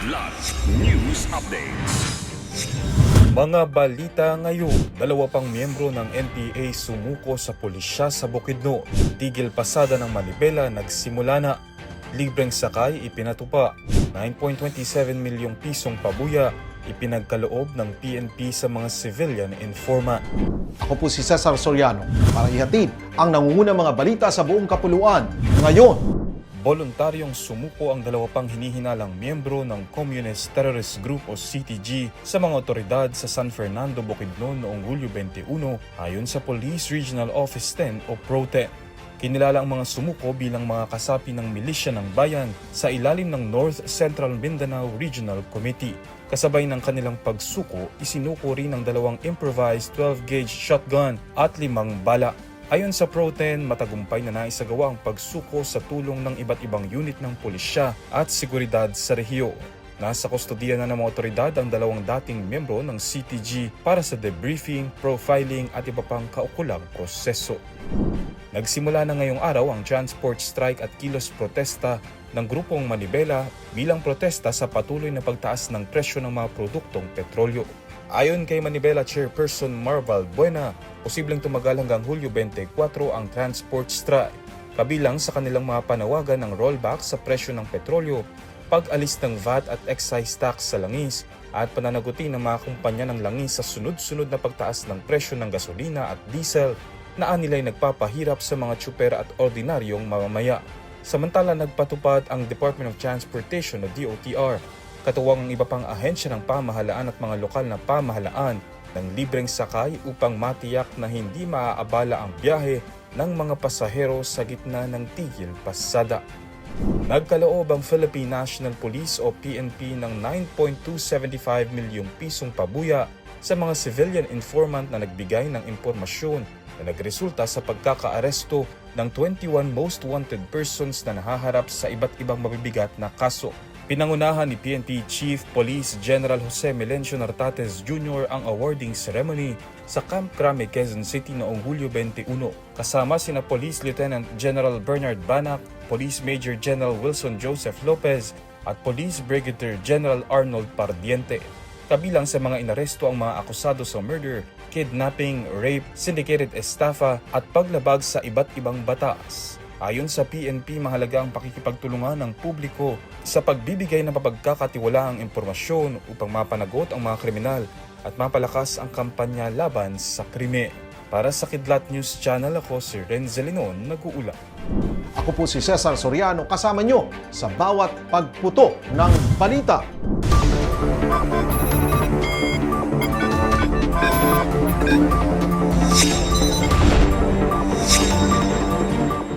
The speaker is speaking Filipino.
Kidlat News Updates. Mga balita ngayon, dalawa pang miyembro ng NPA sumuko sa pulisya sa Bukidnon. Tigil pasada ng Manibela nagsimula na. Libreng sakay ipinatupa. 9.27 milyong pisong pabuya ipinagkaloob ng PNP sa mga civilian informant. Ako po si Cesar Soriano para ihatid ang nangungunang mga balita sa buong kapuluan. Ngayon, Voluntaryong sumuko ang dalawa pang hinihinalang miyembro ng Communist Terrorist Group o CTG sa mga otoridad sa San Fernando, Bukidnon noong Hulyo 21 ayon sa Police Regional Office 10 o PRO-10. Kinilala ang mga sumuko bilang mga kasapi ng milisya ng bayan sa ilalim ng North Central Mindanao Regional Committee. Kasabay ng kanilang pagsuko, isinuko rin ang dalawang improvised 12-gauge shotgun at 5 bala. Ayon sa PRO-10, matagumpay na naisagawa ang pagsuko sa tulong ng iba't ibang unit ng pulisya at seguridad sa rehiyon. Nasa kustodiya na ng mga otoridad ang dalawang dating miyembro ng CTG para sa debriefing, profiling at iba pang kaukulang proseso. Nagsimula na ngayong araw ang transport strike at kilos protesta ng grupong Manibela bilang protesta sa patuloy na pagtaas ng presyo ng mga produktong petrolyo. Ayon kay Manibela Chairperson Marval Buena, posibleng tumagal hanggang Hulyo 24 ang transport strike, kabilang sa kanilang mga panawagan ng rollback sa presyo ng petrolyo, pag-alis ng VAT at excise tax sa langis, at pananagutin ng mga kumpanya ng langis sa sunod-sunod na pagtaas ng presyo ng gasolina at diesel na anilay nagpapahirap sa mga tsuper at ordinaryong mamamaya. Samantala nagpatupad ang Department of Transportation o DOTR, katuwang ang iba pang ahensya ng pamahalaan at mga lokal na pamahalaan ng libreng sakay upang matiyak na hindi maaabala ang biyahe ng mga pasahero sa gitna ng tigil pasada. Nagkaloob ang Philippine National Police o PNP ng 9.275 milyong pisong pabuya sa mga civilian informant na nagbigay ng impormasyon na nagresulta sa pagkakaaresto ng 21 most wanted persons na nahaharap sa iba't ibang mabibigat na kaso. Pinangunahan ni PNP Chief Police General Jose Melencio Nartates Jr. ang awarding ceremony sa Camp Crame, Quezon City noong Hulyo 21. Kasama sina Police Lieutenant General Bernard Banac, Police Major General Wilson Joseph Lopez at Police Brigadier General Arnold Pardiente. Kabilang sa mga inaresto ang mga akusado sa murder, kidnapping, rape, syndicated estafa at paglabag sa iba't ibang batas. Ayon sa PNP, mahalaga ang pakikipagtulungan ng publiko sa pagbibigay ng mapagkakatiwalaang impormasyon upang mapanagot ang mga kriminal at mapalakas ang kampanya laban sa krime. Para sa Kidlat News Channel, ako si Renzel Linon, nag-uulat. ako po si Cesar Soriano kasama nyo sa bawat pagputo ng balita.